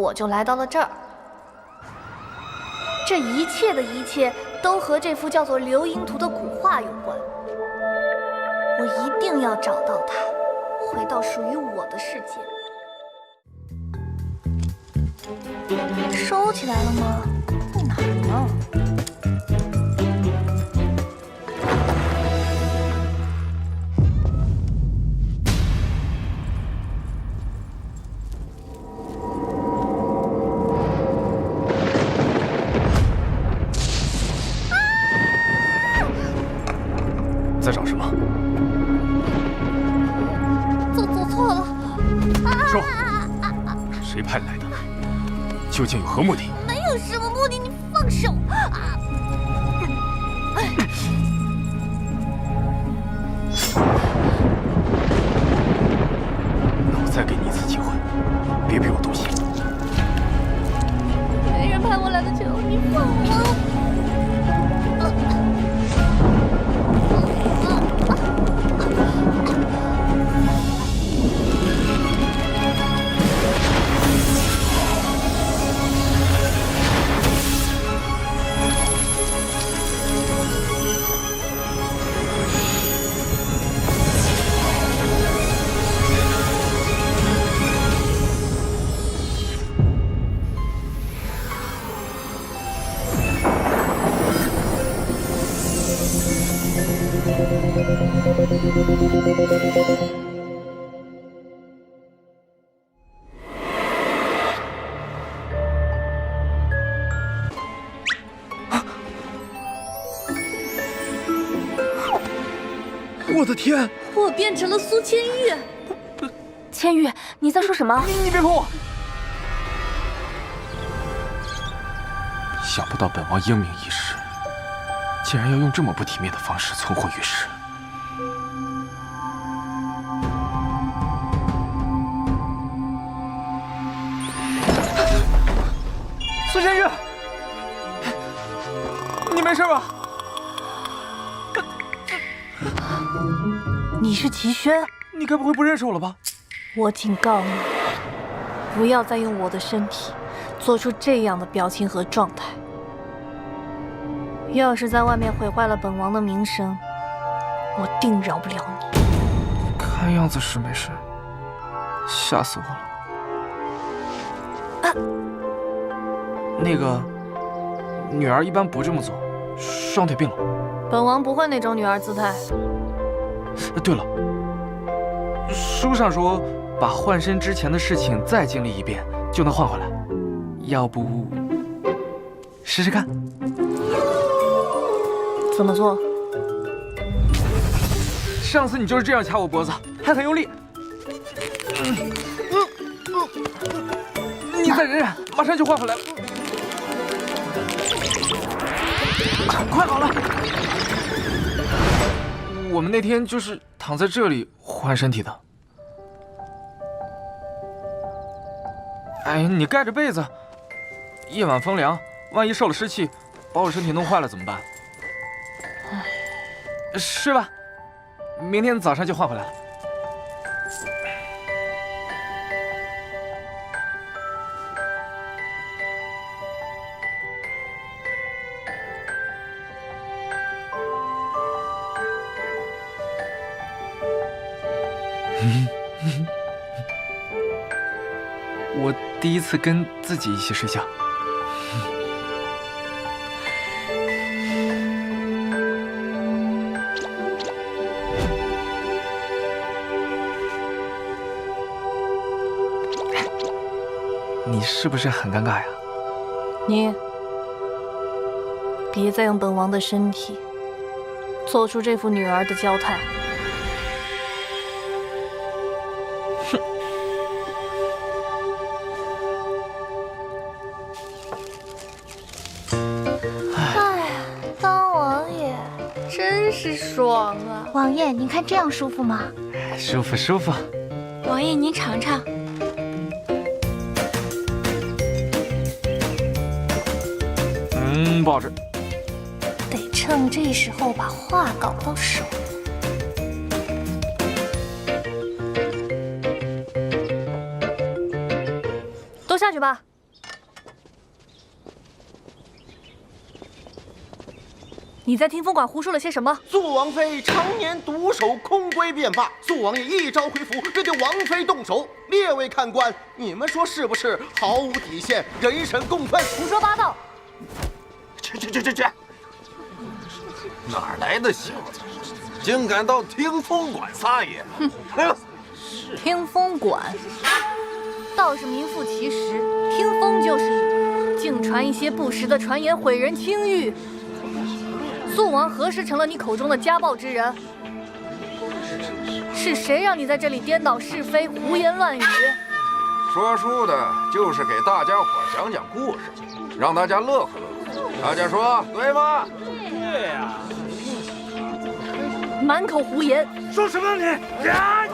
我就来到了这儿。这一切的一切都和这幅叫做《流萤图》的古画有关。我一定要找到它，回到属于我的世界。收起来了吗？在哪儿呢？在找什么？走错了。说，谁派你来的？究竟有何目的？没有什么目的，你放手！那我再给你一次机会，别逼我动心。没人派我来的球，你放我！我的天！我变成了苏千玉。千玉，你在说什么？你别碰我！想不到本王英明一世，竟然要用这么不体面的方式存活于世。苏千玉，你没事吧？你是齐轩？你该不会不认识我了吧？我警告你，不要再用我的身体做出这样的表情和状态。要是在外面毁坏了本王的名声，我定饶不了你。看样子是没事，吓死我了。那个女儿一般不这么做，双腿并拢。本王不会那种女儿姿态。对了，书上说把换身之前的事情再经历一遍就能换回来，要不试试看？怎么做？上次你就是这样掐我脖子，还很用力。你再忍忍，马上就换回来了。快好了！我们那天就是躺在这里换身体的。哎，你盖着被子，夜晚风凉，万一受了湿气，把我身体弄坏了怎么办？是吧？明天早上就换回来了。我第一次跟自己一起睡觉。你是不是很尴尬呀？你别再用本王的身体做出这副女儿的娇态。真是爽啊！王爷，您看这样舒服吗？舒服舒服。王爷，您尝尝。不好吃。得趁这时候把画搞到手。都下去吧。你在听风馆胡说了些什么？肃王妃常年独守空闺便罢，肃王爷一朝回府便对王妃动手。列位看官，你们说是不是毫无底线，人神共愤？胡说八道！去！哪来的小子，竟敢到听风馆撒野？哼！听风馆倒是名副其实，听风就是雨，竟传一些不实的传言，毁人清誉。肃王何时成了你口中的家暴之人？是谁让你在这里颠倒是非、胡言乱语？说书的就是给大家伙讲讲故事，让大家乐呵乐呵。大家说对吗？对呀。满口胡言！说什么你？呀！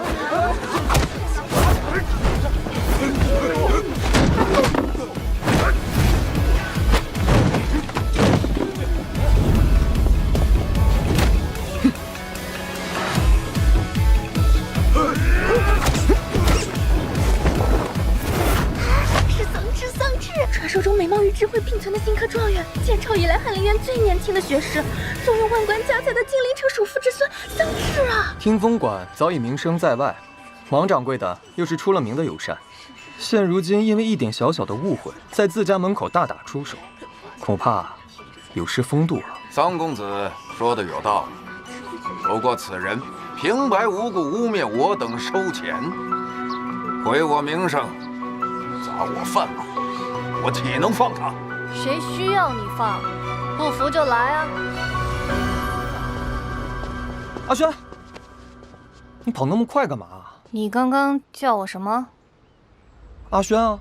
传说中美貌与智慧并存的新科状元，建朝以来翰林院最年轻的学士，坐拥万贯家财的金陵城首富之孙桑稚啊！听风馆早已名声在外，王掌柜的又是出了名的友善，现如今因为一点小小的误会，在自家门口大打出手，恐怕有失风度了。桑公子说的有道理，不过此人平白无故污蔑我等收钱，毁我名声，砸我饭碗。我岂能放他？谁需要你放？不服就来啊！阿轩，你跑那么快干嘛？你刚刚叫我什么？阿轩啊，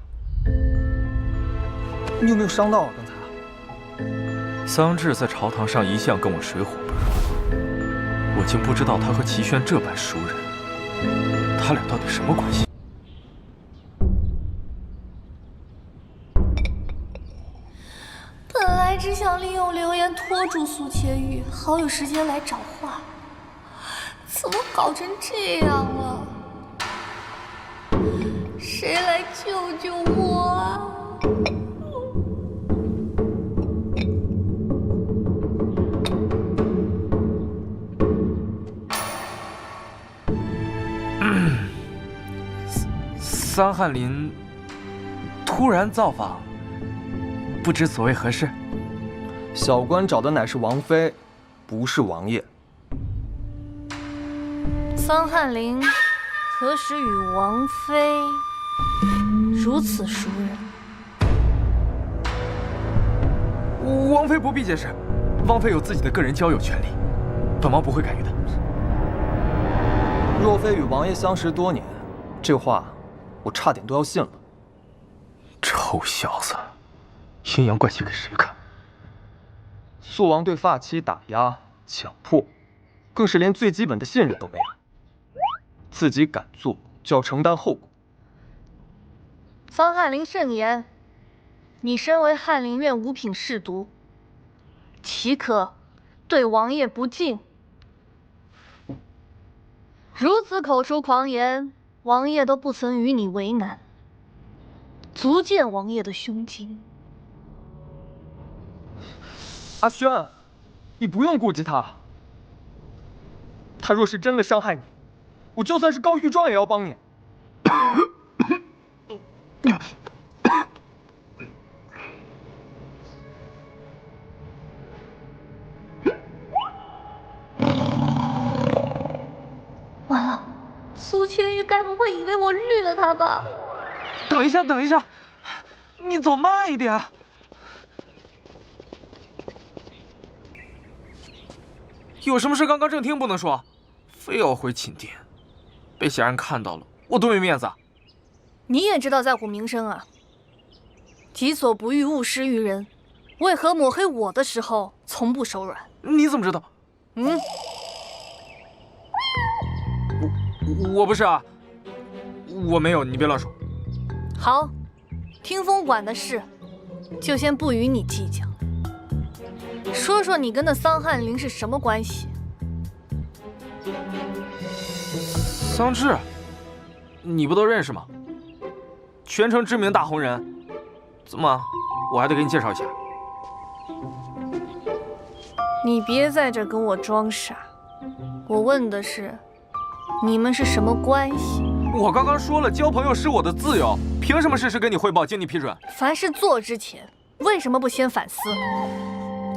你有没有伤到啊？刚才？桑稚在朝堂上一向跟我水火不容，我竟不知道他和齐轩这般熟人，他俩到底什么关系？本来只想利用流言拖住苏千玉，好有时间来找话，怎么搞成这样了？谁来救救我啊！桑翰林突然造访，不知所谓何事？小官找的乃是王妃，不是王爷。桑翰林何时与王妃如此熟人？王妃不必解释，王妃有自己的个人交友权利，本王不会干预的。若非与王爷相识多年，这话我差点都要信了。臭小子，阴阳怪气给谁看？肃王对发妻打压、强迫，更是连最基本的信任都没有。自己敢做，就要承担后果。桑翰林慎言，你身为翰林院五品侍读，岂可对王爷不敬？如此口出狂言，王爷都不曾与你为难，足见王爷的胸襟。阿轩，你不用顾及他。他若是真的伤害你，我就算是告御状也要帮你。完了，苏千玉该不会以为我绿了他吧？等一下，等一下，你走慢一点。有什么事刚刚正厅不能说，非要回寝殿，被小人看到了，我多没面子啊！你也知道在乎名声啊！己所不欲，勿施于人。为何抹黑我的时候从不手软？你怎么知道？我不是啊，我没有，你别乱说。好，听风馆的事就先不与你计较。说说你跟那桑翰林是什么关系？桑稚，你不都认识吗？全城知名大红人，怎么我还得给你介绍一下？你别在这跟我装傻，我问的是，你们是什么关系？我刚刚说了，交朋友是我的自由，凭什么事事跟你汇报，经你批准？凡事做之前，为什么不先反思？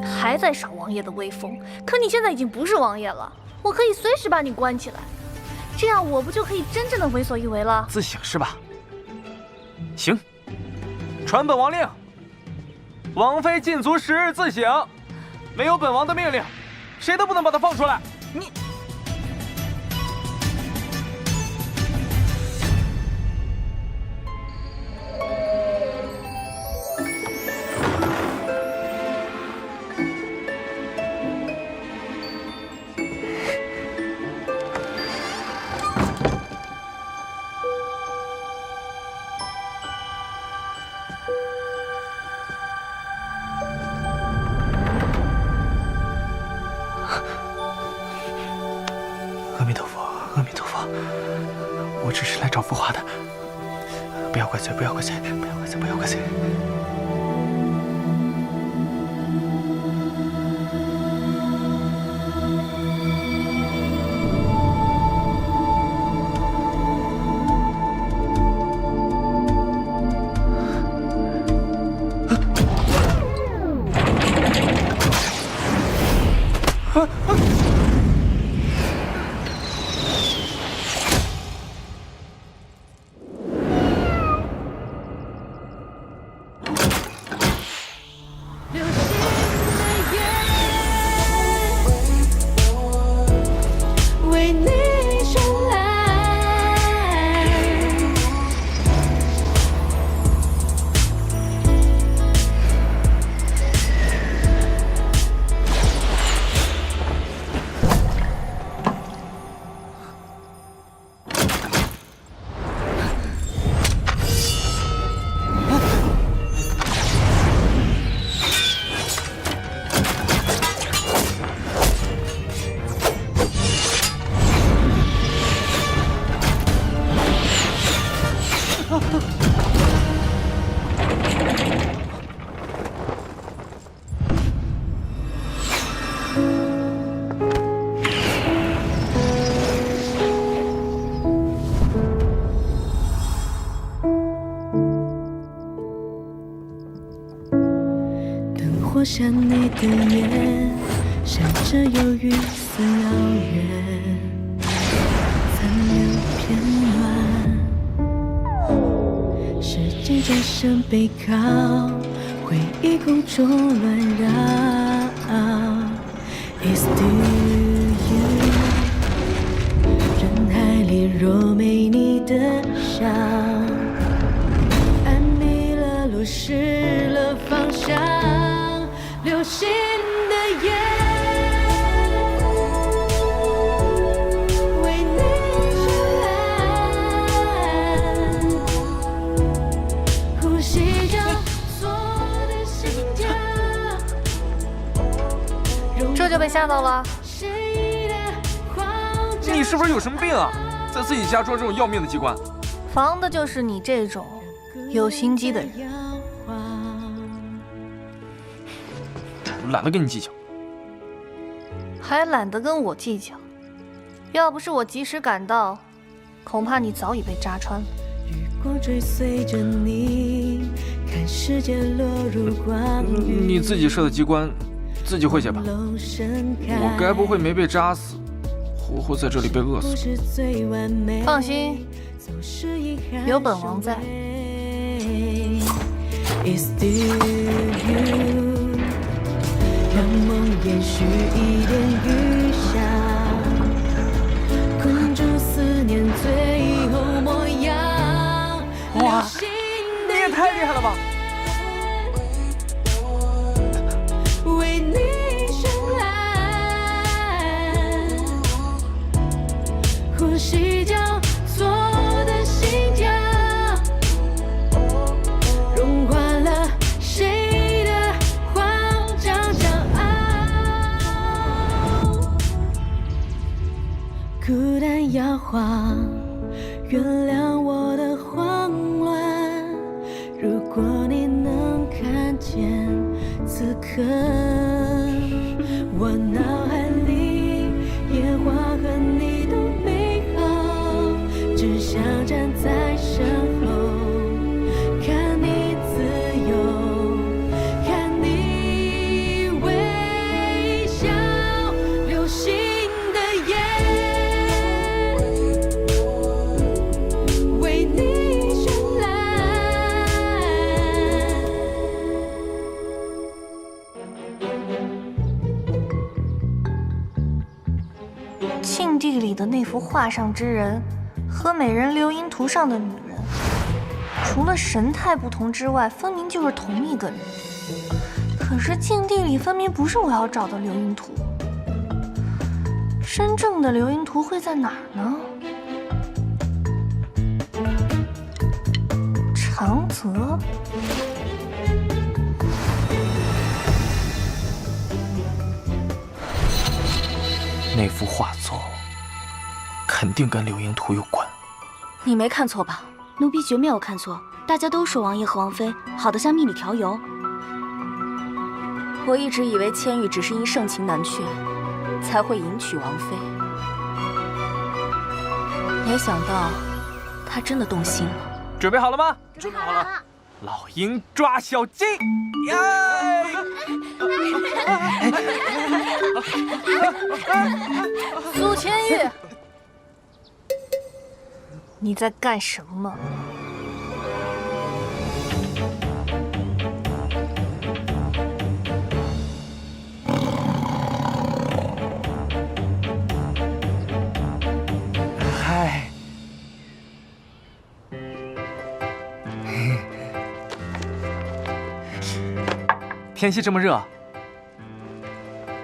还在耍王爷的威风，可你现在已经不是王爷了，我可以随时把你关起来，这样我不就可以真正的为所欲为了？自省是吧？行，传本王令，王妃禁足10日自省，没有本王的命令，谁都不能把她放出来。你。阿弥陀佛，阿弥陀佛，我只是来找浮华的，不要怪罪，不要怪罪，不要怪罪，不要怪罪。火像你的眼，闪着忧郁似遥远，残留片段。时间转身背靠，回忆空中乱绕。It's still you， 人海里若没你的笑，暗迷了路，失了方向。流星的夜，为你绚烂，呼吸交错的心跳。这就被吓到了？你是不是有什么病啊？在自己家装这种要命的机关？防的就是你这种有心机的人。懒得跟你计较，还懒得跟我计较。要不是我及时赶到，恐怕你早已被扎穿了。你自己设的机关，自己会解吧？我该不会没被扎死，活活在这里被饿死？放心，有本王在。让梦延续一点余香，困住思念最后模样。哇，你也太厉害了吧！为你绚烂，呼吸交错的心跳，融化了谁？孤单摇晃，原谅我的慌乱。如果你能看见此刻。我脑海里烟花和你的美好，只想站在身后，看你自由，看你微笑，流星的夜，为你绚烂。庆地里的那幅画上之人和美人流萤图上的女人，除了神态不同之外，分明就是同一个人。可是禁地里分明不是我要找的流萤图，真正的流萤图会在哪儿呢？长泽。那幅画作肯定跟流萤图有关。你没看错吧？奴婢绝没有看错，大家都说王爷和王妃好得像蜜里调油。我一直以为千羽只是因盛情难却，才会迎娶王妃，没想到他真的动心了。准备好了吗？准备好了。老鹰抓小鸡，耶！苏千玉，你在干什么？嗨，天气这么热，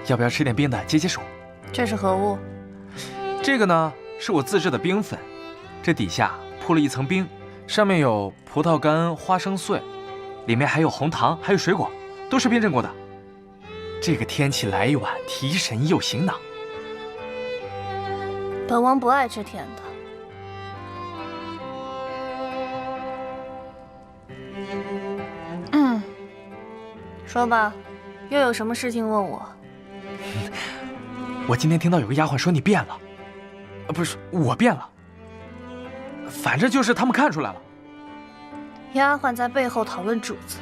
要不要吃点冰的解解暑？这是何物？这个呢是我自制的冰粉，这底下铺了一层冰，上面有葡萄干、花生碎，里面还有红糖，还有水果，都是冰镇过的。这个天气来一碗，提神又醒脑。本王不爱吃甜的。说吧，又有什么事情问我？我今天听到有个丫鬟说你变了，不是我变了，反正就是他们看出来了。丫鬟在背后讨论主子，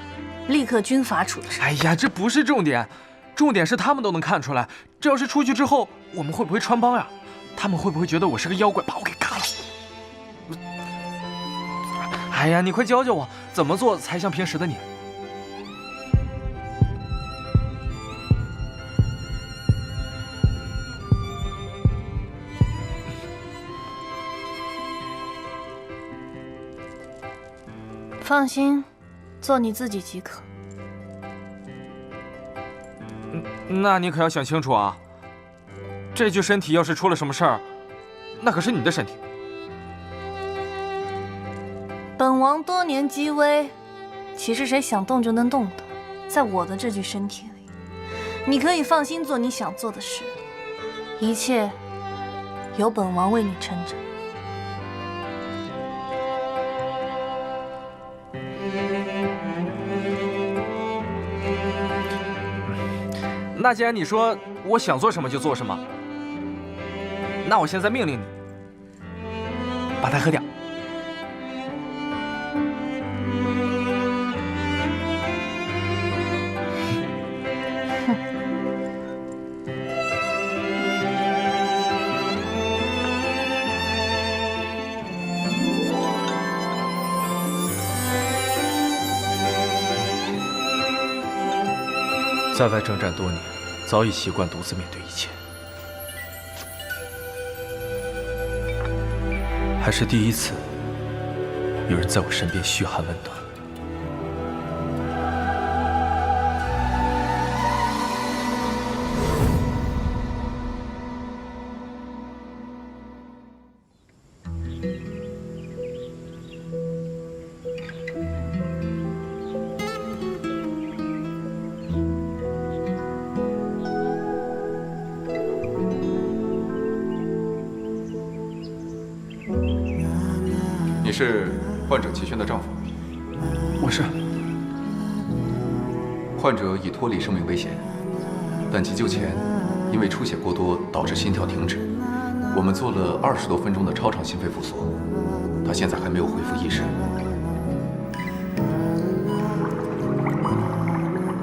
立刻军法处置。哎呀，这不是重点，重点是他们都能看出来。这要是出去之后，我们会不会穿帮呀？他们会不会觉得我是个妖怪，把我给嘎了？哎呀，你快教教我，怎么做才像平时的你？放心，做你自己即可。那你可要想清楚啊！这具身体要是出了什么事儿，那可是你的身体。本王多年积威，岂是谁想动就能动的？在我的这具身体里，你可以放心做你想做的事，一切由本王为你撑着。那既然你说我想做什么就做什么，那我现在命令你，把它喝掉。在外征战多年，早已习惯独自面对一切，还是第一次有人在我身边嘘寒问暖。你是患者齐轩的丈夫？我是。患者已脱离生命危险，但急救前因为出血过多导致心跳停止，我们做了20多分钟的超长心肺复苏，他现在还没有恢复意识。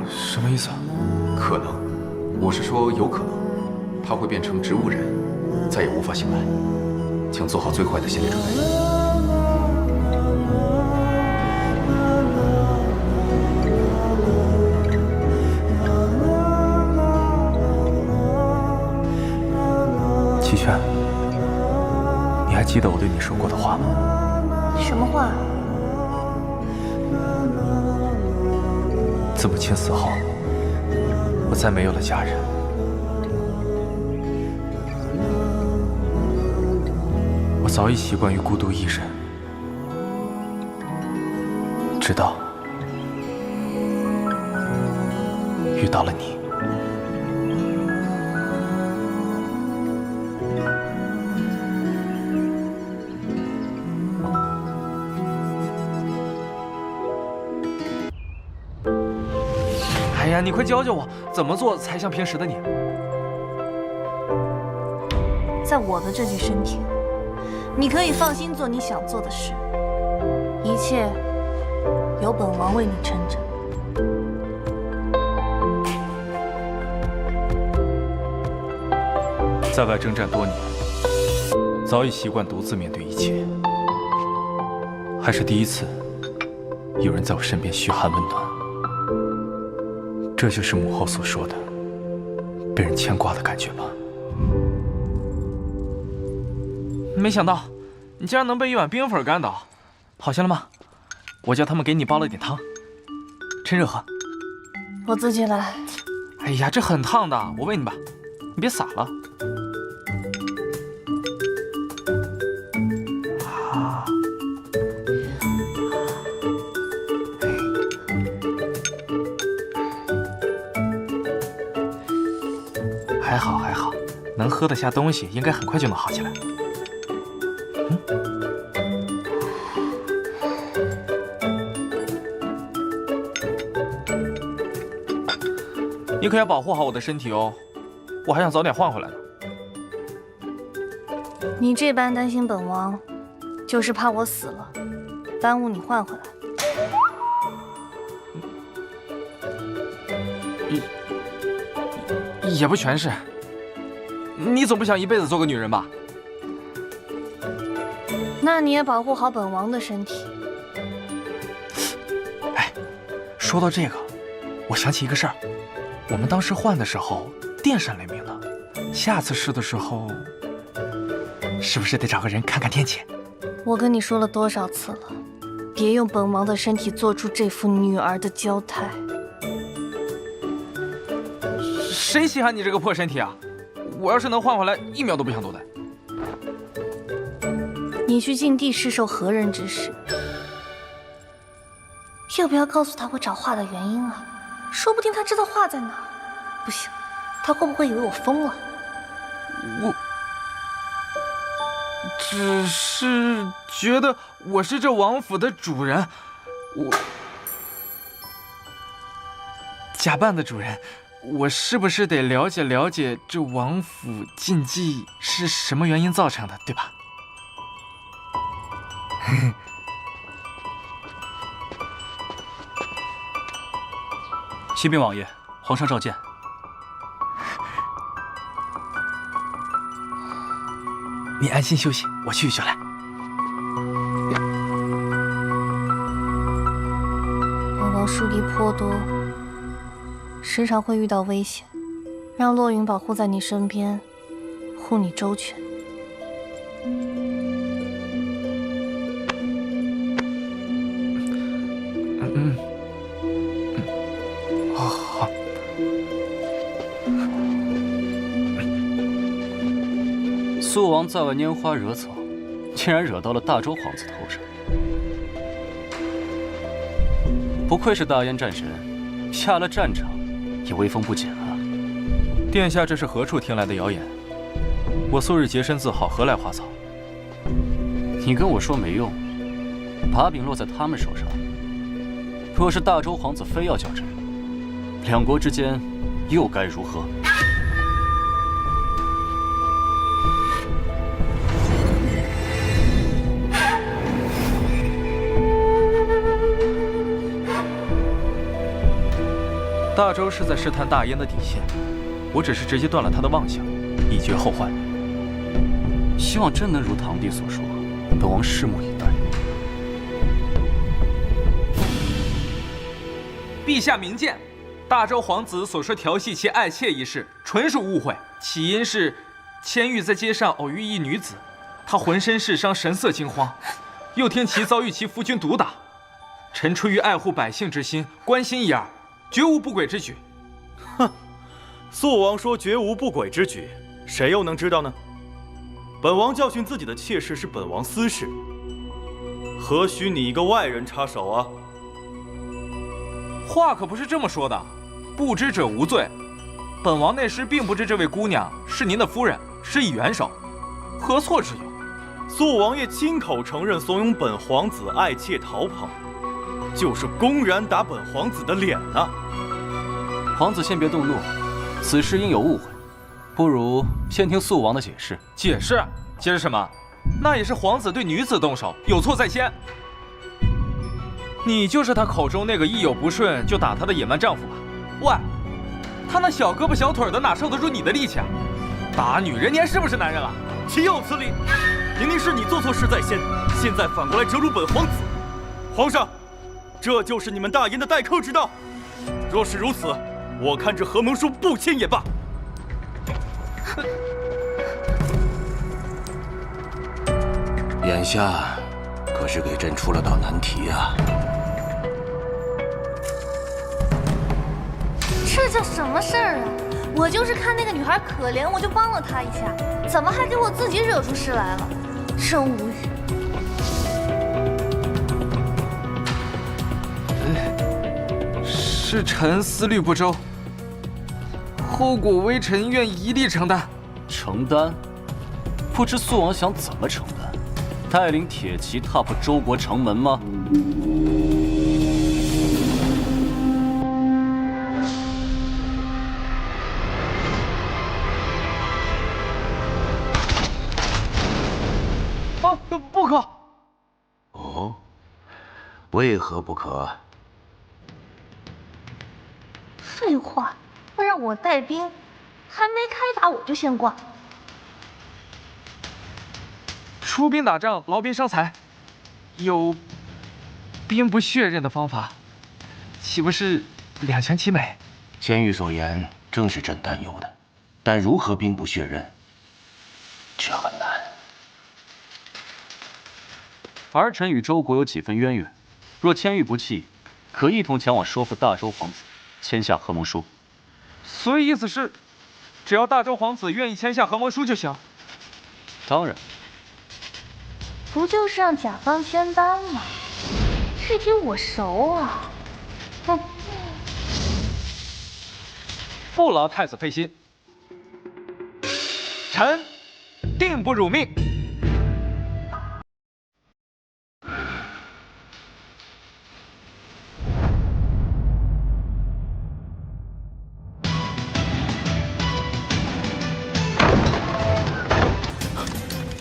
什么意思啊？可能，我是说有可能，他会变成植物人，再也无法醒来，请做好最坏的心理准备。齐全，你还记得我对你说过的话吗？什么话？自母亲死后，我再没有了家人。我早已习惯于孤独一人，直到遇到了你。哎呀，你快教教我怎么做才像平时的你？在我的这具身体，你可以放心做你想做的事，一切由本王为你撑着。在外征战多年，早已习惯独自面对一切，还是第一次有人在我身边嘘寒问暖。这就是母后所说的被人牵挂的感觉吧？没想到你竟然能被一碗冰粉干倒，好些了吗？我叫他们给你煲了点汤，趁热喝。我自己来。哎呀，这很烫的，我喂你吧，你别洒了。啊。还好还好，能喝得下东西，应该很快就能好起来。你可要保护好我的身体哦，我还想早点换回来呢。你这般担心本王，就是怕我死了，耽误你换回来。也不全是，你总不想一辈子做个女人吧？那你也保护好本王的身体。哎，说到这个，我想起一个事儿，我们当时换的时候电闪雷鸣的，下次试的时候，是不是得找个人看看天气？我跟你说了多少次了，别用本王的身体做出这副女儿的娇态。谁稀罕你这个破身体啊！我要是能换回来，1秒都不想多待。你去禁地是受何人指使？要不要告诉他我找画的原因啊？说不定他知道画在哪。不行，他会不会以为我疯了？我只是觉得我是这王府的主人，我假扮的主人。我是不是得了解了解这王府禁忌是什么原因造成的，对吧？启禀王爷，皇上召见。你安心休息，我去就来。本王树敌颇多，时常会遇到危险，让洛云保护在你身边，护你周全。好。苏王在外拈花惹草，竟然惹到了大周皇子头上。不愧是大燕战神，下了战场也威风不减啊！殿下这是何处听来的谣言？我素日洁身自好，何来花草？你跟我说没用，把柄落在他们手上。若是大周皇子非要较真，两国之间又该如何？大周是在试探大燕的底线，我只是直接断了他的妄想，以绝后患。希望真能如堂弟所说，本王拭目以待。陛下明鉴，大周皇子所说调戏其爱妾一事，纯属误会。起因是千玉在街上偶遇一女子，她浑身是伤，神色惊慌，又听其遭遇其夫君毒打。臣出于爱护百姓之心，关心一二，绝无不轨之举。哼，肃王说绝无不轨之举，谁又能知道呢？本王教训自己的妾室是本王私事，何须你一个外人插手啊？话可不是这么说的，不知者无罪。本王那时并不知这位姑娘是您的夫人，施以援手，何错之有？肃王爷亲口承认怂恿本皇子爱妾逃跑，就是公然打本皇子的脸啊！皇子先别动怒，此事应有误会，不如先听肃王的解释。解释？解释什么？那也是皇子对女子动手，有错在先。你就是他口中那个一有不顺就打他的野蛮丈夫吧？喂，他那小胳膊小腿的哪受得住你的力气啊？打女人你还是不是男人了？岂有此理！明明是你做错事在先，现在反过来折辱本皇子。皇上，这就是你们大燕的待客之道。若是如此，我看这何蒙书不签也罢。眼下可是给朕出了道难题啊！这叫什么事儿啊？我就是看那个女孩可怜，我就帮了她一下，怎么还给我自己惹出事来了？真无语。是臣思虑不周，后果微臣愿一力承担。承担？不知肃王想怎么承担？带领铁骑踏破周国城门吗？不可！哦，为何不可？废话，让我带兵，还没开打我就先挂。出兵打仗，劳兵伤财，有兵不血刃的方法，岂不是两全其美？千玉所言正是朕担忧的，但如何兵不血刃，却很难。儿臣与周国有几分渊源，若千玉不弃，可一同前往说服大周皇子签下和盟书。所以意思是，只要大周皇子愿意签下和盟书就行。当然。不就是让甲方签单吗？这题我熟啊。哼。不劳太子费心，臣定不辱命。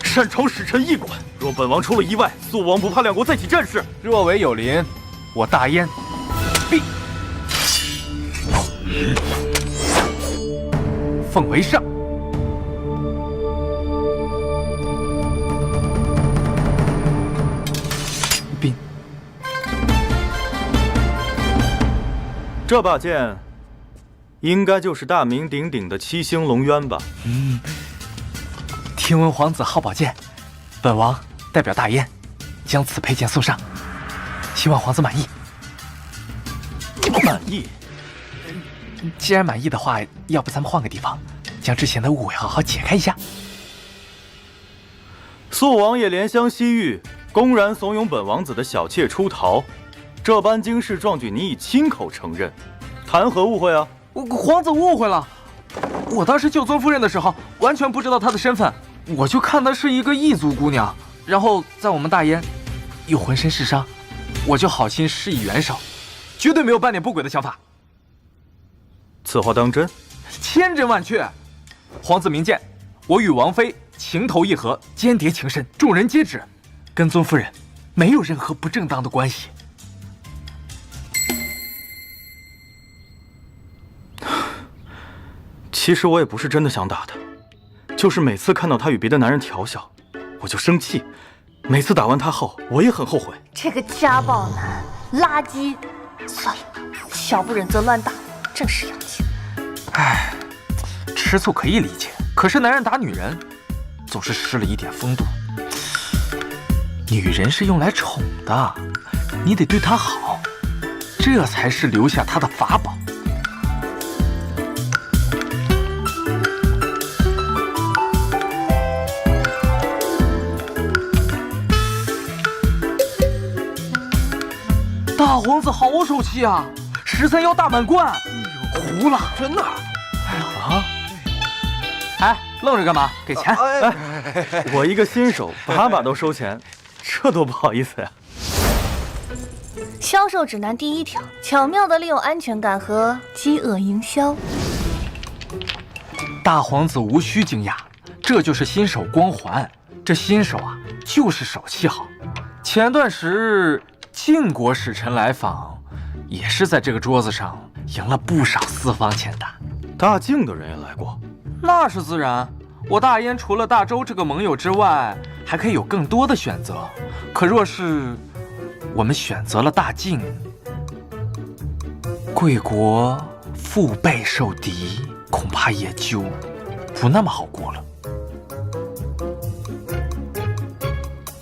擅闯使臣驿馆，若本王出了意外，肃王不怕两国再起战事？若为有临，我大燕必奉为上。兵，这把剑应该就是大名鼎鼎的七星龙渊吧？听闻皇子好宝剑，本王代表大燕将此佩剑送上，希望皇子满意。满意？既然满意的话，要不咱们换个地方，将之前的误会好好解开一下。肃王爷怜香惜玉，公然怂恿本王子的小妾出逃，这般惊世壮举，你已亲口承认，谈何误会啊？皇子误会了，我当时救尊夫人的时候，完全不知道她的身份。我就看她是一个异族姑娘，然后在我们大燕又浑身是伤，我就好心施以援手，绝对没有半点不轨的想法。此话当真？千真万确。皇子明鉴，我与王妃情投意合，间谍情深，众人皆知，跟尊夫人没有任何不正当的关系。其实我也不是真的想打他，就是每次看到他与别的男人调笑，我就生气。每次打完他后，我也很后悔。这个家暴男，垃圾。算了，小不忍则乱打，真是洋气。唉，吃醋可以理解，可是男人打女人，总是失了一点风度。女人是用来宠的，你得对她好，这才是留下她的法宝。大皇子好手气啊！13幺大满贯，糊了，真的？哎，愣着干嘛？给钱！我一个新手，把都收钱，这多不好意思呀！销售指南第1条：巧妙地利用安全感和饥饿营销。大皇子无需惊讶，这就是新手光环。这新手啊，就是手气好。前段时晋国使臣来访，也是在这个桌子上赢了不少私房钱的。大晋的人也来过，那是自然。我大燕除了大周这个盟友之外，还可以有更多的选择。可若是我们选择了大晋，贵国腹背受敌，恐怕也就不那么好过了。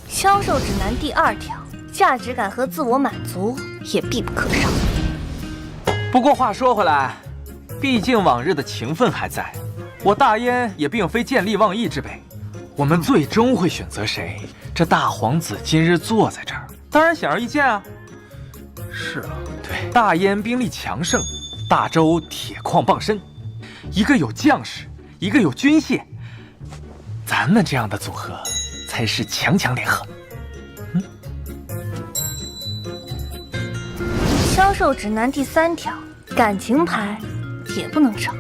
销售指南第2条：价值感和自我满足也必不可少。不过话说回来，毕竟往日的情分还在，我大燕也并非见利忘义之辈。我们最终会选择谁？这大皇子今日坐在这儿，当然显而易见啊。是啊，对，大燕兵力强盛，大周铁矿傍身，一个有将士，一个有军械，咱们这样的组合才是强强联合。销售指南第3条：感情牌也不能少。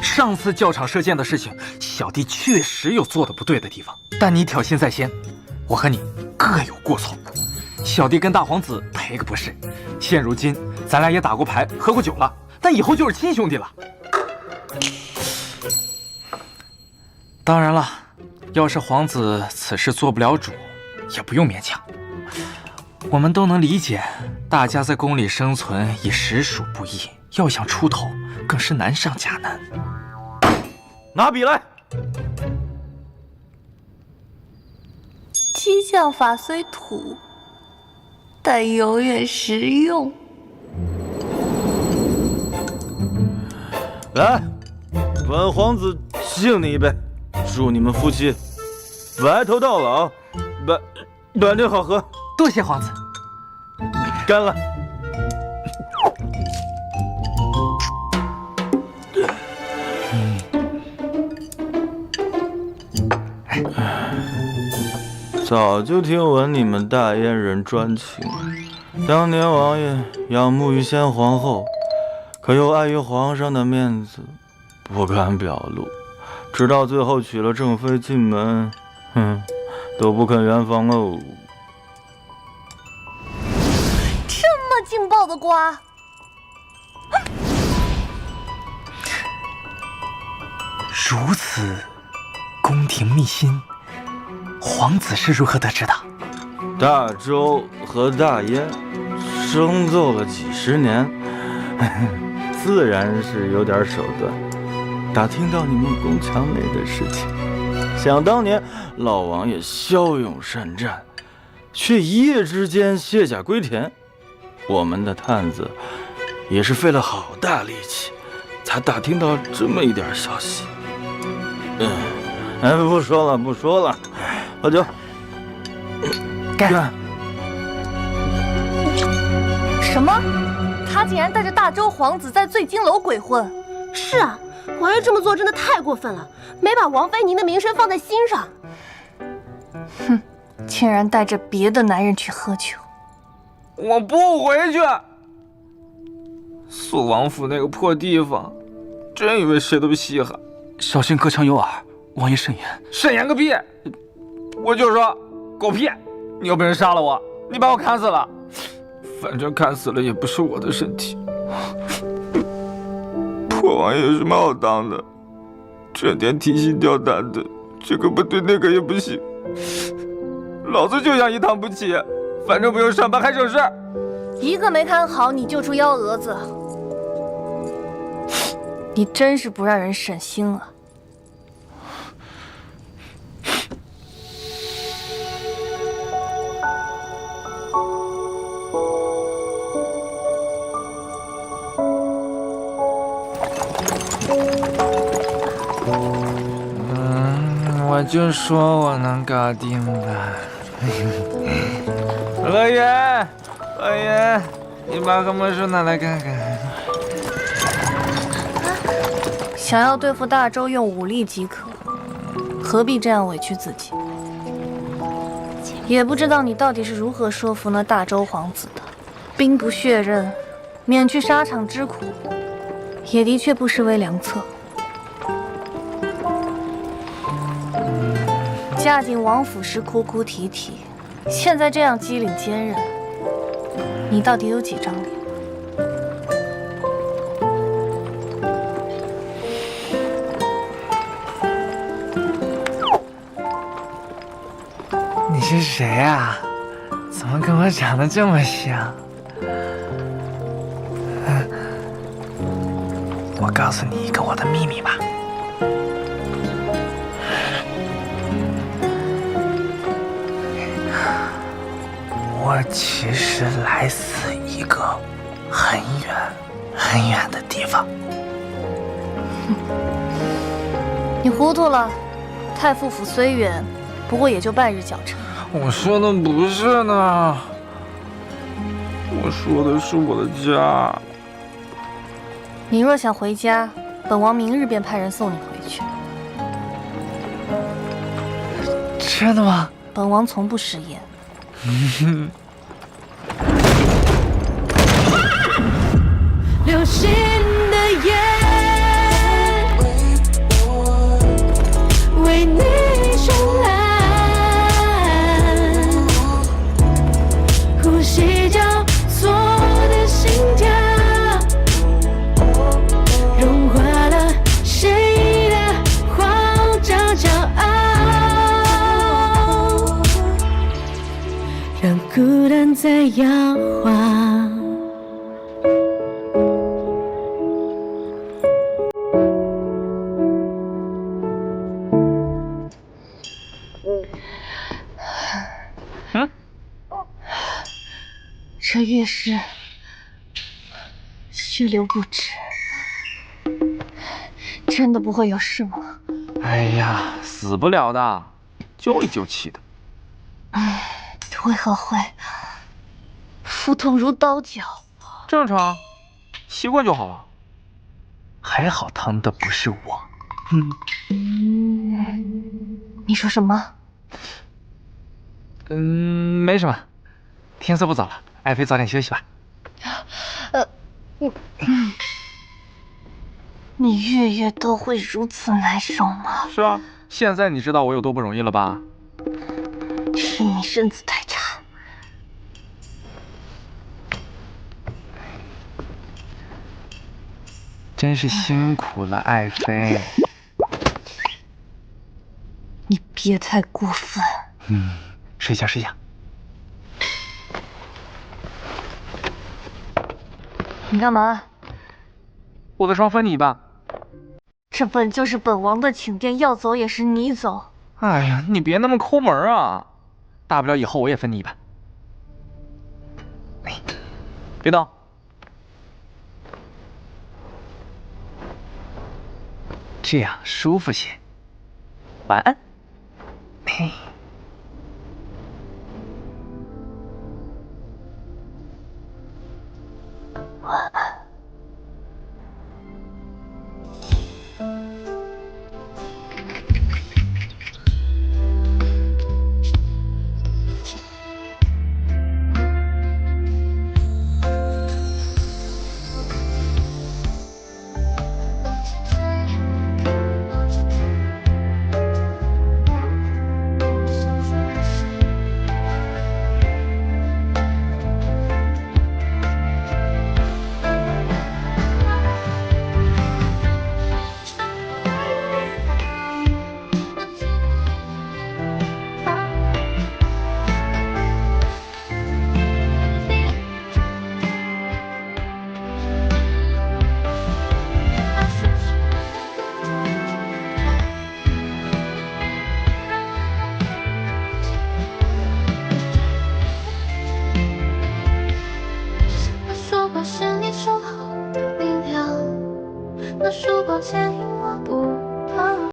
上次教场射箭的事情，小弟确实有做的不对的地方，但你挑衅在先，我和你各有过错。小弟跟大皇子赔个不是，现如今咱俩也打过牌，喝过酒了，但以后就是亲兄弟了。当然了，要是皇子此事做不了主，也不用勉强。我们都能理解，大家在宫里生存已实属不易，要想出头更是难上加难。拿笔来。激将法虽土，但永远实用。来，本皇子敬你一杯，祝你们夫妻白头到老，百年好合。多谢皇子。干了。早就听闻你们大燕人专情，当年王爷仰慕于先皇后，可又碍于皇上的面子，不敢表露，直到最后娶了正妃进门，都不肯圆房哦。这么劲爆的瓜，如此宫廷秘辛，皇子是如何得知的？大周和大燕争斗了几十年，自然是有点手段。打听到你们宫墙内的事情，想当年老王爷骁勇善战，却一夜之间卸甲归田。我们的探子也是费了好大力气，才打听到这么一点消息。不说了，喝酒。干！什么？他竟然带着大周皇子在醉金楼鬼混？是啊，王爷这么做真的太过分了，没把王妃您的名声放在心上。哼，竟然带着别的男人去喝酒。我不回去。肃王府那个破地方，真以为谁都稀罕。小心隔墙有耳，王爷慎言。慎言个屁！我就说狗屁！你又被人杀了我，你把我砍死了，反正砍死了也不是我的身体。破王爷有什么好当的？整天提心吊胆的，这个不对那个也不行。老子就想一趟不起，反正不用上班还省事。一个没看好你就出幺蛾子，你真是不让人省心啊！我就说我能搞定吧。乐园，乐园，你把和魔术拿来看看。想要对付大周，用武力即可，何必这样委屈自己？也不知道你到底是如何说服那大周皇子的。兵不血刃，免去沙场之苦，也的确不失为良策。嫁进王府时哭哭啼啼，现在这样机灵坚韧，你到底有几张脸？你是谁啊？怎么跟我长得这么像？我告诉你一个我的秘密吧。我其实来自一个很远很远的地方。你糊涂了，太傅府虽远，不过也就半日脚程。我说的不是呢，我说的是我的家。你若想回家，本王明日便派人送你回去。真的吗？本王从不食言。流星的夜，为你绚烂，呼吸交错的心跳，融化了谁的慌张骄傲，让孤单在摇晃。这越是血流不止，真的不会有事吗？哎呀，死不了的，揪一揪气的。为何会腹痛如刀绞？正常，习惯就好了。还好疼的不是我。你说什么？没什么。天色不早了，爱妃早点休息吧。你月月都会如此难受吗？是啊，现在你知道我有多不容易了吧？是你身子太差。真是辛苦了，爱妃。你别太过分。睡下睡下。你干嘛？我的双分你吧。这本就是本王的请殿，要走也是你走。哎呀，你别那么抠门啊！大不了以后我也分你一半。别动。这样舒服些。晚安。嘿。晚安。不疼。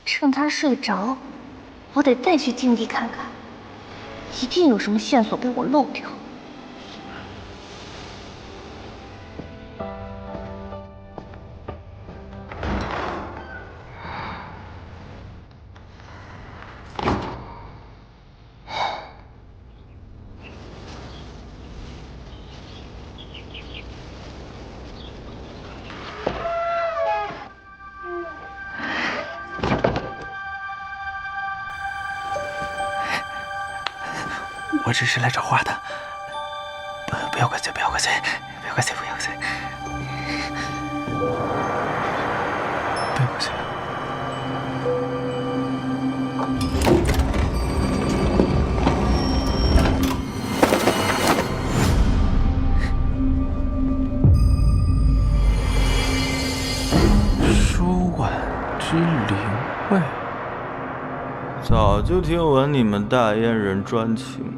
趁他睡着，我得再去禁地看看，一定有什么线索被我漏掉。我只是来找花的，不要怪罪，不要怪罪，不要怪罪，不要怪罪，不要怪罪。舒婉之灵位，早就听闻你们大燕人专情。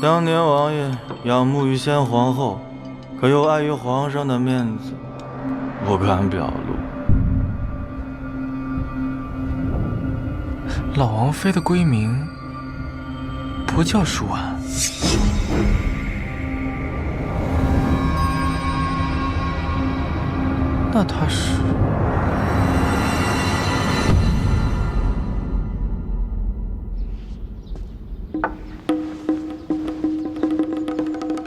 当年王爷仰慕于先皇后，可又碍于皇上的面子，不敢表露。老王妃的闺名不叫舒婉，那她是？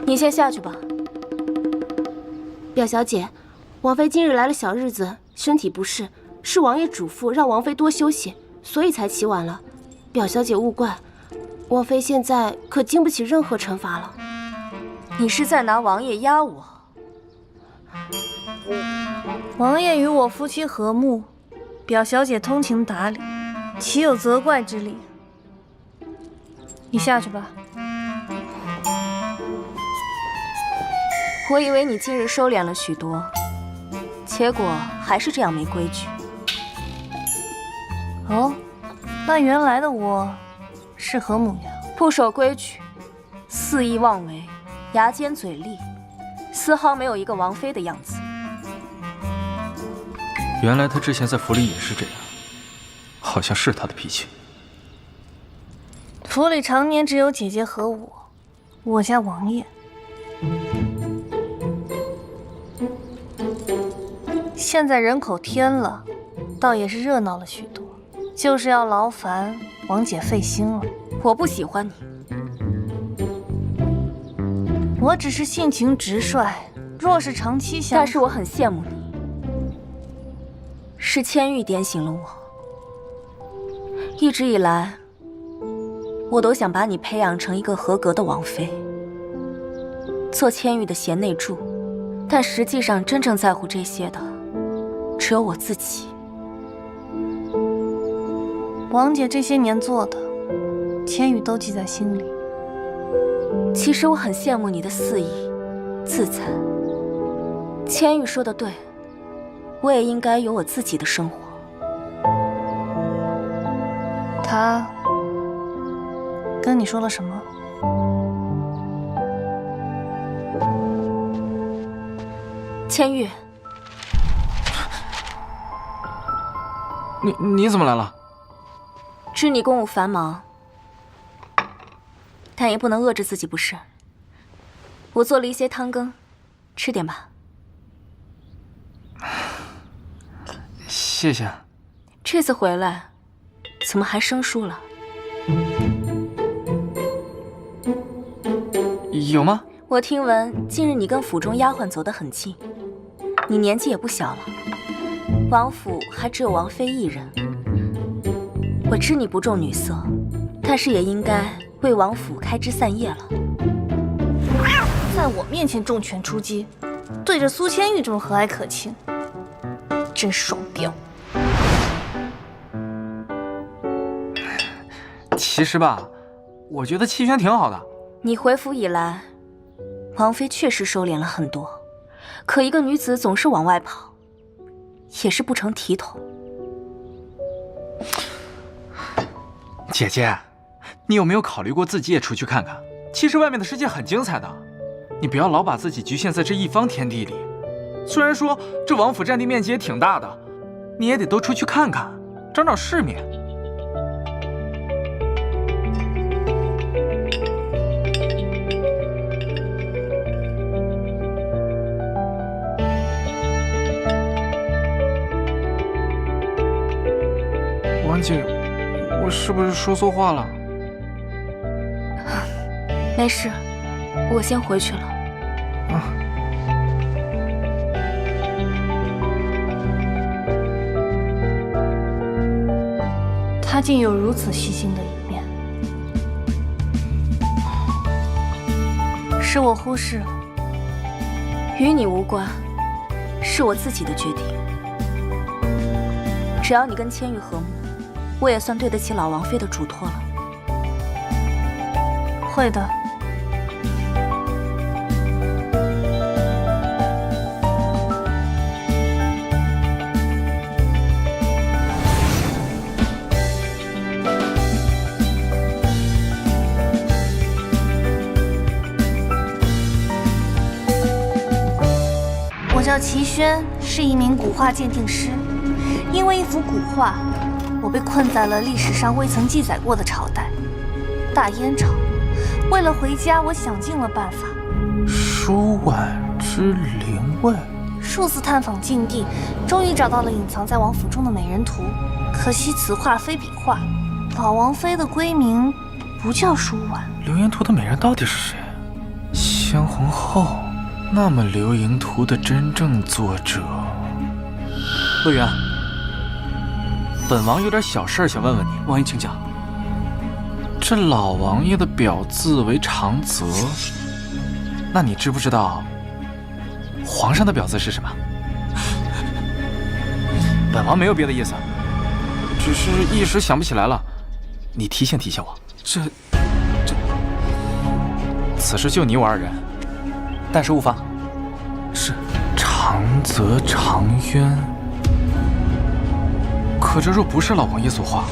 你先下去吧。表小姐，王妃今日来了小日子，身体不适，是王爷嘱咐让王妃多休息，所以才起晚了。表小姐勿怪，王妃现在可经不起任何惩罚了。你是在拿王爷压我？王爷与我夫妻和睦，表小姐通情达理，岂有责怪之理？你下去吧。我以为你近日收敛了许多，结果还是这样没规矩。哦，那原来的我是何模样？不守规矩，肆意妄为，牙尖嘴利，丝毫没有一个王妃的样子。原来他之前在府里也是这样，好像是他的脾气。府里常年只有姐姐和我家王爷。现在人口添了，倒也是热闹了许多，就是要劳烦王姐费心了。我不喜欢你，我只是性情直率，若是长期相处，但是我很羡慕你。是千玉点醒了我，一直以来，我都想把你培养成一个合格的王妃，做千玉的贤内助，但实际上真正在乎这些的，只有我自己。王姐这些年做的，千羽都记在心里。其实我很羡慕你的肆意、自在。千羽说的对，我也应该有我自己的生活。他跟你说了什么？千羽，你怎么来了？知你公务繁忙，但也不能遏制自己不是。我做了一些汤羹，吃点吧。谢谢。这次回来，怎么还生疏了？有吗？我听闻近日你跟府中丫鬟走得很近，你年纪也不小了，王府还只有王妃一人。我知你不重女色，但是也应该为王府开枝散叶了。在我面前重拳出击，对着苏千玉这么和蔼可亲，真双标。其实吧，我觉得齐轩挺好的。你回府以来，王妃确实收敛了很多，可一个女子总是往外跑，也是不成体统。姐姐，你有没有考虑过自己也出去看看？其实外面的世界很精彩的，你不要老把自己局限在这一方天地里。虽然说这王府占地面积也挺大的，你也得多出去看看，长长世面。王姐，我是不是说错话了？没事，我先回去了。他竟有如此细心的一面，是我忽视了。与你无关，是我自己的决定。只要你跟千玉和睦，我也算对得起老王妃的嘱托了。会的。我叫齐轩，是一名古画鉴定师。因为一幅古画，我被困在了历史上未曾记载过的朝代——大燕朝。为了回家，我想尽了办法。舒婉之灵位。数次探访禁地，终于找到了隐藏在王府中的美人图。可惜此画非笔画，老王妃的闺名不叫舒婉。流言图的美人到底是谁？先皇后。那么流言图的真正作者……陆源，本王有点小事想问问你。王爷请讲。这老王爷的表字为长泽，那你知不知道皇上的表字是什么？本王没有别的意思，只是一时想不起来了，你提醒提醒我。此事就你我二人，但是勿发。是长泽长渊，可这若不是老王爷所画，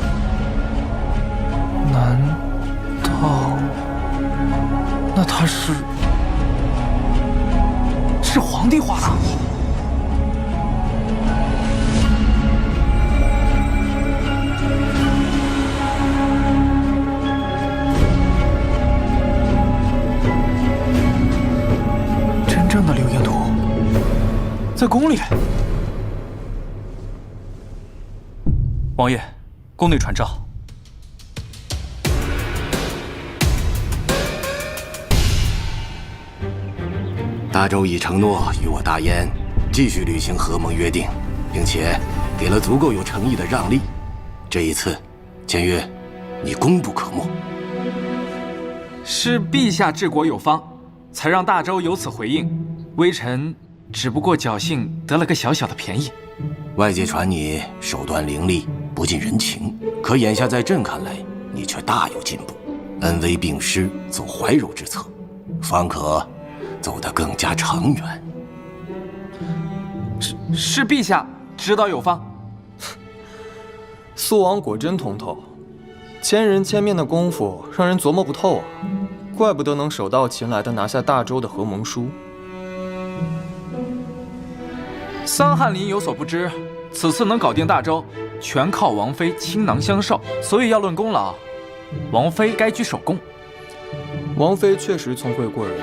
难道那他是皇帝画的？真正的流言图在宫里。王爷，宫内传召。大周已承诺与我大燕继续履行合盟约定，并且给了足够有诚意的让利。这一次，签约，你功不可没。是陛下治国有方，才让大周有此回应。微臣只不过侥幸得了个小小的便宜。外界传你手段凌厉，不近人情，可眼下在朕看来，你却大有进步。恩威并施，走怀柔之策，方可走得更加长远。是陛下指导有方。苏王果真通透，千人千面的功夫让人琢磨不透啊！怪不得能手到擒来的拿下大周的合盟书。桑翰林有所不知，此次能搞定大周，全靠王妃倾囊相授。所以要论功劳，王妃该居首功。王妃确实聪慧过人，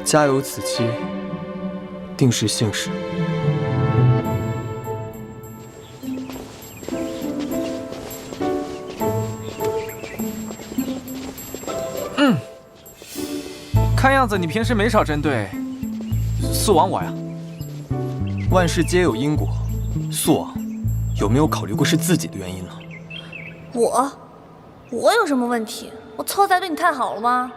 家有此妻，定是幸事。看样子你平时没少针对苏王我呀。万事皆有因果，苏王有没有考虑过是自己的原因呢？我有什么问题？我凑仔对你太好了吗？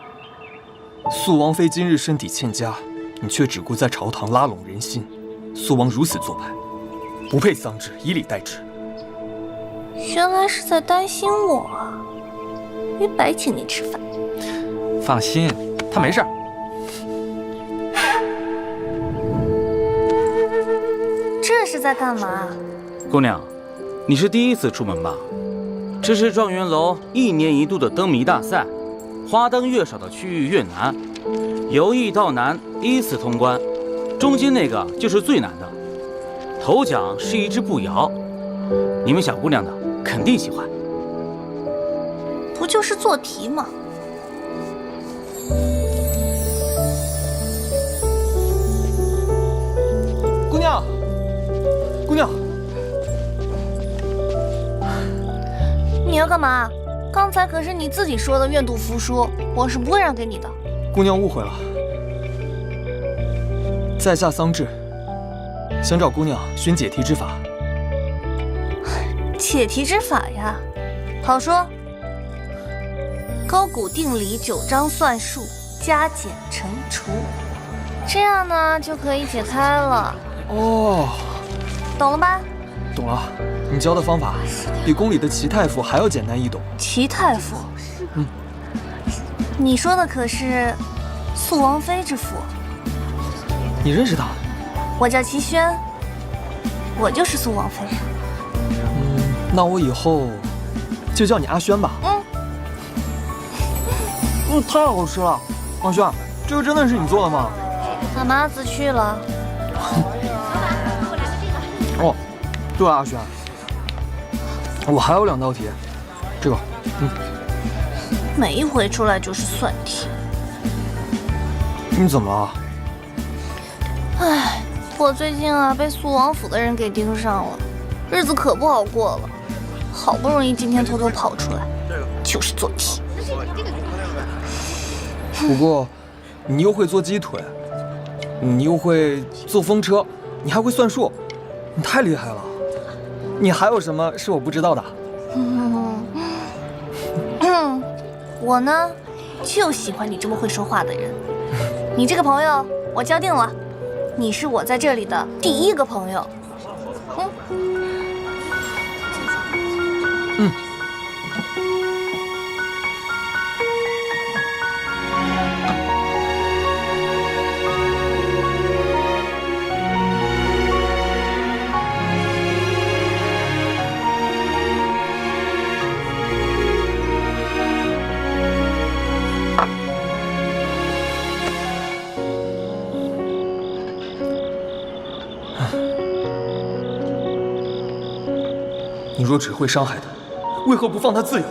苏王妃今日身体欠佳，你却只顾在朝堂拉拢人心，苏王如此做派，不配丧之，以礼待之。原来是在担心我啊！没白请你吃饭。放心，他没事。这是在干嘛？姑娘，你是第一次出门吧？这是状元楼1年1度的灯谜大赛，花灯越少的区域越难，由易到难依次通关，中间那个就是最难的。头奖是一只步摇，你们小姑娘的肯定喜欢。不就是做题吗？姑娘，姑娘，你要干嘛？刚才可是你自己说的愿赌服输，我是不会让给你的。姑娘误会了，在下桑稚，想找姑娘寻解题之法。解题之法呀，好说。勾股定理9章算术，加减乘除，这样呢就可以解开了。哦，懂了吧？懂了。你教的方法比宫里的齐太傅还要简单易懂。齐太傅？你说的可是肃王妃之父？你认识他？我叫齐轩，我就是肃王妃。那我以后就叫你阿轩吧。太好吃了，阿轩，这个真的是你做的吗？俺妈子去了。哦，对了，阿轩，我还有2道题，这个，每一回出来就是算题。你怎么了？唉，我最近啊被肃王府的人给盯上了，日子可不好过了。好不容易今天偷偷跑出来，就是做题。不过，你又会做鸡腿，你又会坐风车，你还会算数，你太厉害了。你还有什么是我不知道的？我呢，就喜欢你这么会说话的人。你这个朋友，我交定了，你是我在这里的第1个朋友。你若只会伤害他，为何不放他自由？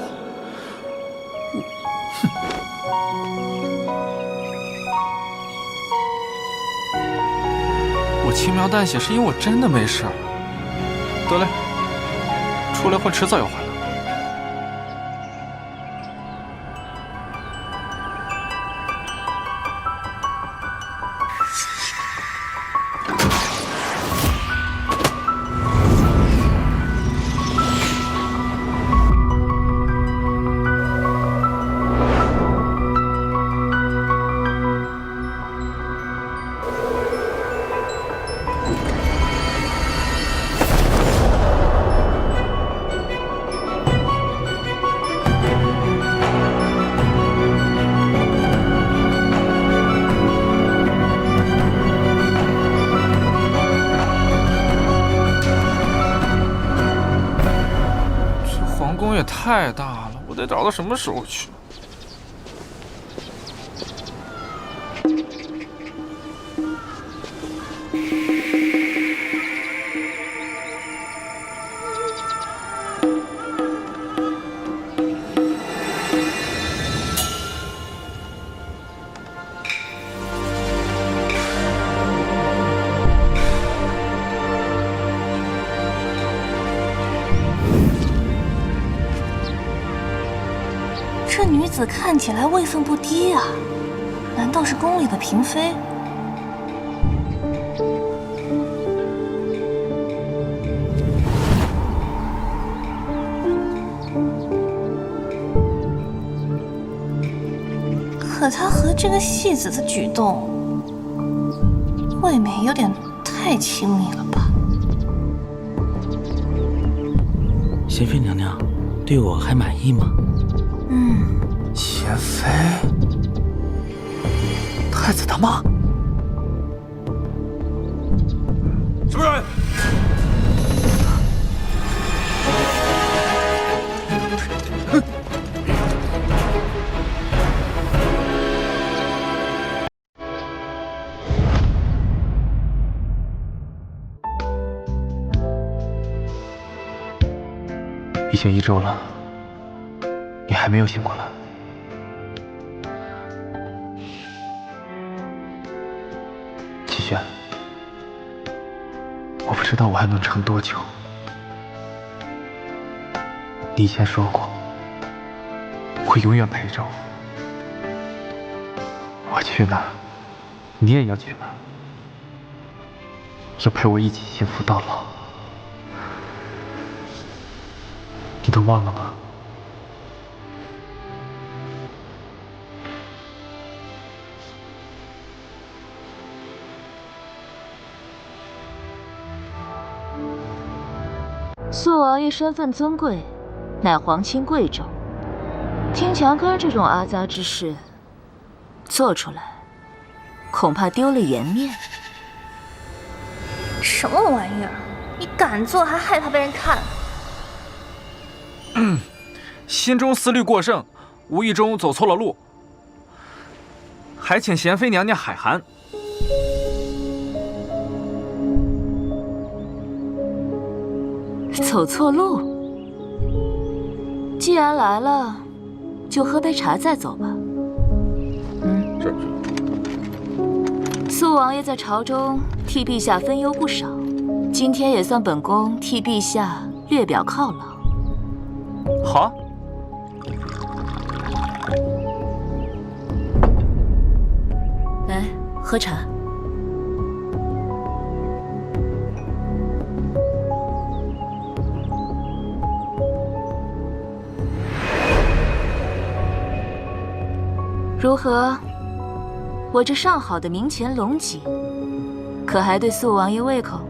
我轻描淡写是因为我真的没事。得嘞，出来混迟早要还的。也太大了，我得找到什么时候去？这女子看起来位分不低啊，难道是宫里的嫔妃？可她和这个戏子的举动，未免有点太亲密了吧？贤妃娘娘对我还满意吗？贤妃，太子他妈，什么人？经1周了，你还没有醒过来。齐轩，我不知道我还能撑多久。你以前说过，会永远陪着我。我去哪，你也要去哪，要陪我一起幸福到老。你都忘了吗？苏王爷身份尊贵，乃皇亲贵胄，听强哥这种阿杂之事做出来，恐怕丢了颜面。什么玩意儿？你敢做还害怕被人看？心中思虑过剩，无意中走错了路，还请贤妃娘娘海涵。走错路？既然来了，就喝杯茶再走吧。是。苏王爷在朝中替陛下分忧不少，今天也算本宫替陛下略表犒劳。好。来，喝茶。如何？我这上好的明前龙脊，可还对苏王爷胃口？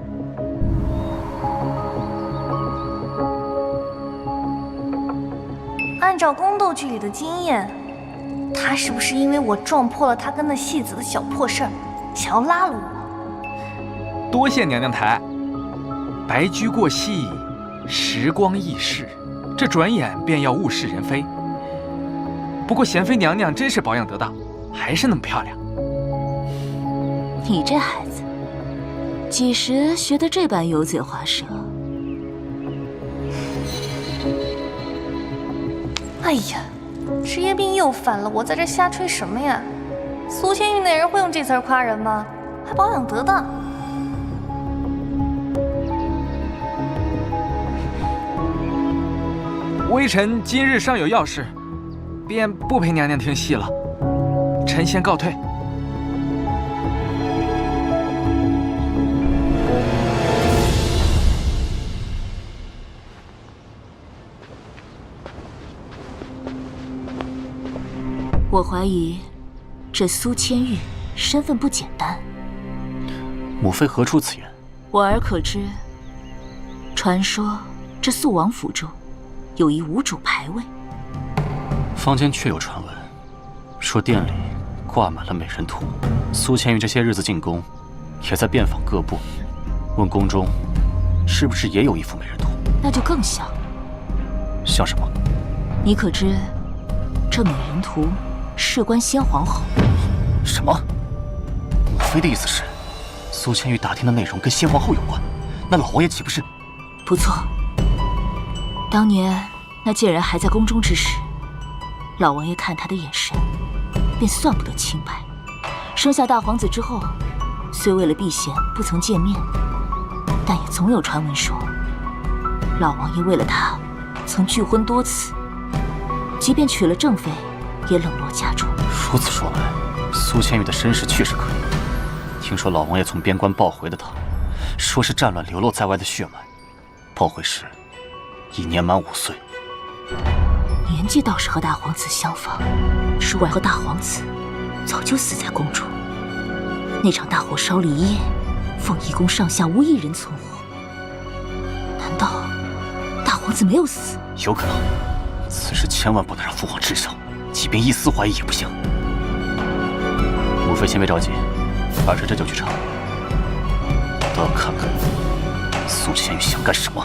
按照宫斗剧里的经验，他是不是因为我撞破了他跟那戏子的小破事儿，想要拉了我？多谢娘娘台。白驹过隙，时光易逝，这转眼便要物是人非。不过贤妃娘娘真是保养得当，还是那么漂亮。你这孩子，几时学得这般油嘴滑舌？哎呀，职业病又犯了！我在这瞎吹什么呀？苏千玉那人会用这词儿夸人吗？还保养得当？微臣今日尚有要事，便不陪娘娘听戏了。臣先告退。我怀疑，这苏千玉身份不简单。母妃何出此言？我儿可知，传说这肃王府中有一无主牌位。坊间确有传闻，说殿里挂满了美人图。苏千玉这些日子进宫，也在遍访各部，问宫中是不是也有一幅美人图？那就更像。像什么？你可知，这美人图事关先皇后。什么？母妃的意思是，苏千玉打听的内容跟先皇后有关？那老王爷岂不是？不错。当年那贱人还在宫中之时，老王爷看她的眼神，便算不得清白。生下大皇子之后，虽为了避嫌不曾见面，但也总有传闻说，老王爷为了她，曾拒婚多次，即便娶了正妃，也冷落家中。如此说来，苏千玉的身世确实可疑。听说老王爷从边关抱回的她，说是战乱流落在外的血脉，抱回时已年满5岁。年纪倒是和大皇子相仿，是为何大皇子早就死在宫中？那场大火烧了一夜，凤仪宫上下无一人存活。难道大皇子没有死？有可能。此事千万不能让父皇知晓，即便一丝怀疑也不行。母妃先别着急，儿臣这就去查，倒要看看苏千玉想干什么。